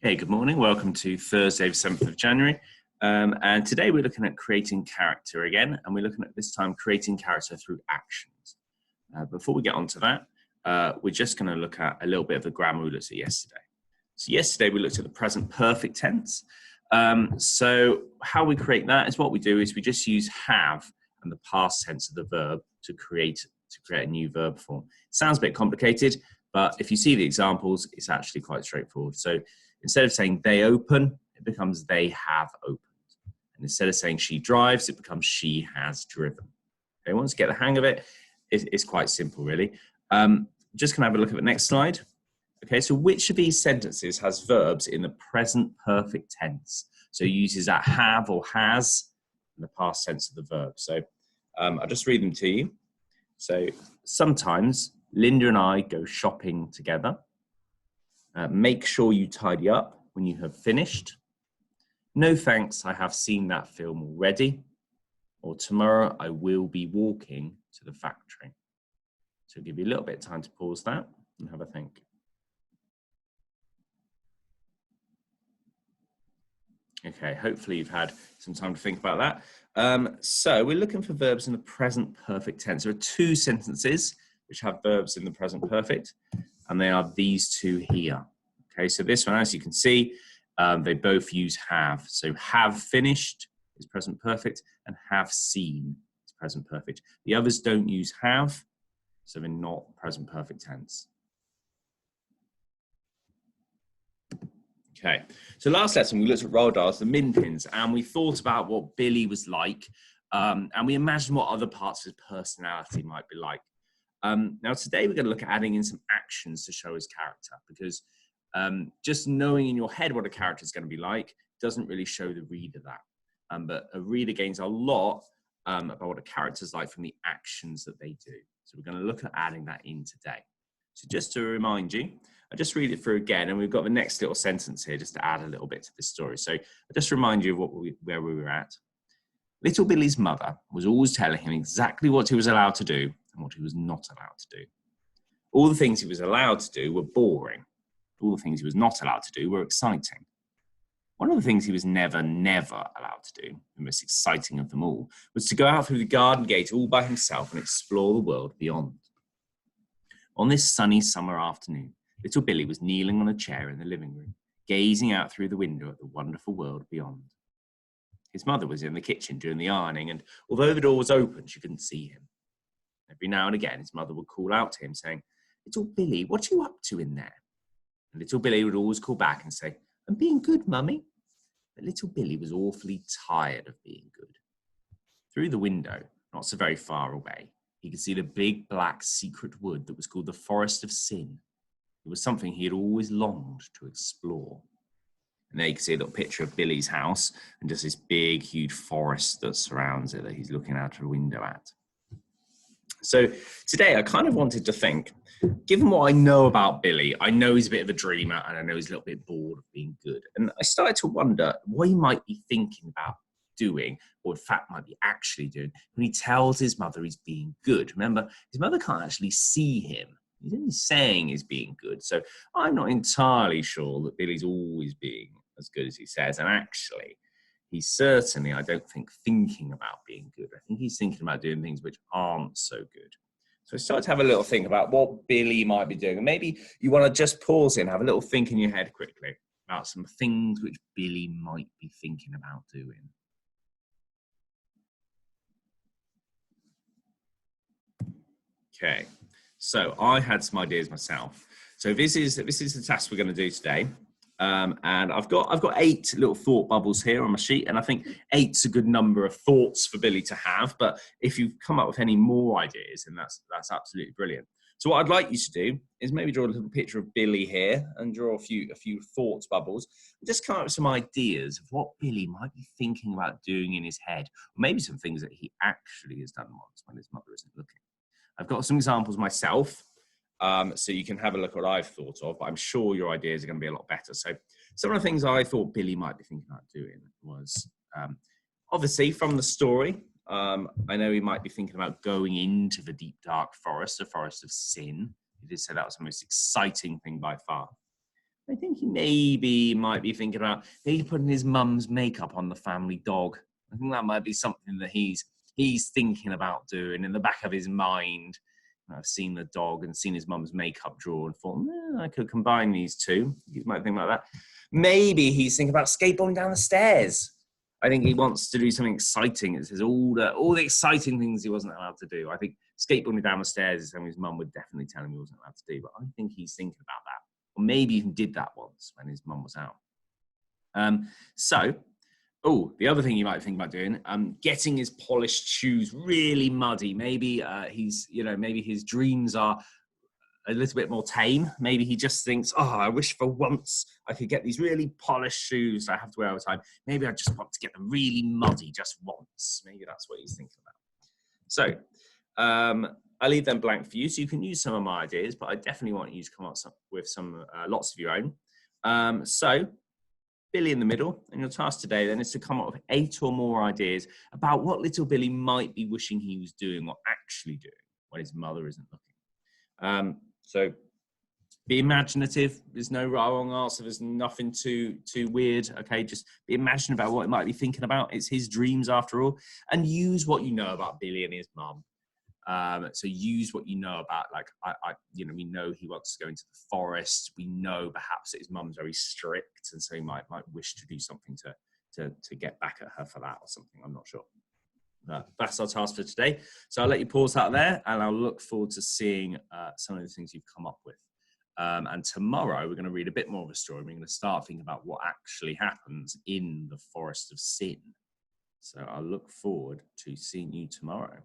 Hey, good morning. Welcome to Thursday, the 7th of January. And today we're looking at creating character again, and we're looking at this time creating character through actions. Before we get on to that, we're just going to look at a little bit of the grammar we looked at yesterday. So yesterday we looked at the present perfect tense. So how we create that is what we do is we just use have and the past tense of the verb to create a new verb form. It sounds a bit complicated, but if you see the examples, it's actually quite straightforward. So instead of saying they open, it becomes they have opened. And instead of saying she drives, it becomes she has driven. Okay, once you get the hang of it, it's quite simple, really. Just going to have a look at the next slide. Okay, so which of these sentences has verbs in the present perfect tense? So it uses that have or has in the past tense of the verb. So I'll just read them to you. So sometimes Linda and I go shopping together. Make sure you tidy up when you have finished. No thanks, I have seen that film already. Or tomorrow I will be walking to the factory. So I'll give you a little bit of time to pause that and have a think. Okay, hopefully you've had some time to think about that. So we're looking for verbs in the present perfect tense. There are two sentences which have verbs in the present perfect, and they are these two here. Okay, so this one, as you can see, they both use have. So have finished is present perfect, and have seen is present perfect. The others don't use have, so they're not present perfect tense. Okay, so last lesson we looked at roll dials, the min pins, and we thought about what Billy was like, and we imagined what other parts of his personality might be like. Now today we're going to look at adding in some actions to show his character, because just knowing in your head what a character is going to be like doesn't really show the reader that. But a reader gains a lot about what a character is like from the actions that they do. So we're going to look at adding that in today. So just to remind you, I'll just read it through again, and we've got the next little sentence here just to add a little bit to this story. So I'll just remind you of where we were at. Little Billy's mother was always telling him exactly what he was allowed to do and what he was not allowed to do. All the things he was allowed to do were boring. All the things he was not allowed to do were exciting. One of the things he was never allowed to do, the most exciting of them all, was to go out through the garden gate all by himself and explore the world beyond. On this sunny summer afternoon, little Billy was kneeling on a chair in the living room, gazing out through the window at the wonderful world beyond. His mother was in the kitchen doing the ironing, and although the door was open, she couldn't see him. Every now and again, his mother would call out to him, saying, "Little Billy, what are you up to in there?" And little Billy would always call back and say, "I'm being good, Mummy." But little Billy was awfully tired of being good. Through the window, not so very far away, he could see the big black secret wood that was called the Forest of Sin. It was something he had always longed to explore. And there you can see a little picture of Billy's house and just this big, huge forest that surrounds it that he's looking out a window at. So today I kind of wanted to think, given what I know about Billy, I know he's a bit of a dreamer and I know he's a little bit bored of being good. And I started to wonder what he might be thinking about doing, or in fact might be actually doing, when he tells his mother he's being good. Remember, his mother can't actually see him. He's only saying he's being good. So I'm not entirely sure that Billy's always being as good as he says. And actually, he's certainly, I don't think, thinking about being good. I think he's thinking about doing things which aren't so good. So I started to have a little think about what Billy might be doing. And maybe you want to just pause and have a little think in your head quickly about some things which Billy might be thinking about doing. Okay. So I had some ideas myself. So this is the task we're going to do today, and I've got 8 little thought bubbles here on my sheet, and I think 8's a good number of thoughts for Billy to have. But if you've come up with any more ideas, then that's absolutely brilliant. So what I'd like you to do is maybe draw a little picture of Billy here and draw a few thoughts bubbles. Just come up with some ideas of what Billy might be thinking about doing in his head, or maybe some things that he actually has done once when his mother isn't looking. I've got some examples myself, so you can have a look at what I've thought of, but I'm sure your ideas are going to be a lot better. So some of the things I thought Billy might be thinking about doing was, obviously from the story, I know he might be thinking about going into the deep, dark forest, the forest of sin. He did say that was the most exciting thing by far. I think he maybe might be thinking about maybe putting his mum's makeup on the family dog. I think that might be something that he's thinking about doing in the back of his mind. I've seen the dog and seen his mum's makeup drawer and thought, I could combine these two. He might think like that. Maybe he's thinking about skateboarding down the stairs. I think he wants to do something exciting. It says all the exciting things he wasn't allowed to do. I think skateboarding down the stairs is something his mum would definitely tell him he wasn't allowed to do. But I think he's thinking about that. Or maybe even did that once when his mum was out. The other thing you might think about doing, getting his polished shoes really muddy. Maybe maybe his dreams are a little bit more tame. Maybe he just thinks, I wish for once I could get these really polished shoes I have to wear all the time. Maybe I just want to get them really muddy just once. Maybe that's what he's thinking about. So I leave them blank for you, so you can use some of my ideas, but I definitely want you to come up with some lots of your own. So Billy in the middle, and your task today then is to come up with 8 or more ideas about what little Billy might be wishing he was doing or actually doing when his mother isn't looking. So be imaginative. There's no right or wrong answer. There's nothing too weird. Okay, just be imaginative about what it might be thinking about. It's his dreams after all, and use what you know about Billy and his mum. So use what you know about, we know he wants to go into the forest. We know perhaps that his mum's very strict, and so he might wish to do something to get back at her for that or something. I'm not sure. That's our task for today. So I'll let you pause that there, and I'll look forward to seeing some of the things you've come up with. And tomorrow we're going to read a bit more of a story. We're going to start thinking about what actually happens in the forest of sin. So I'll look forward to seeing you tomorrow.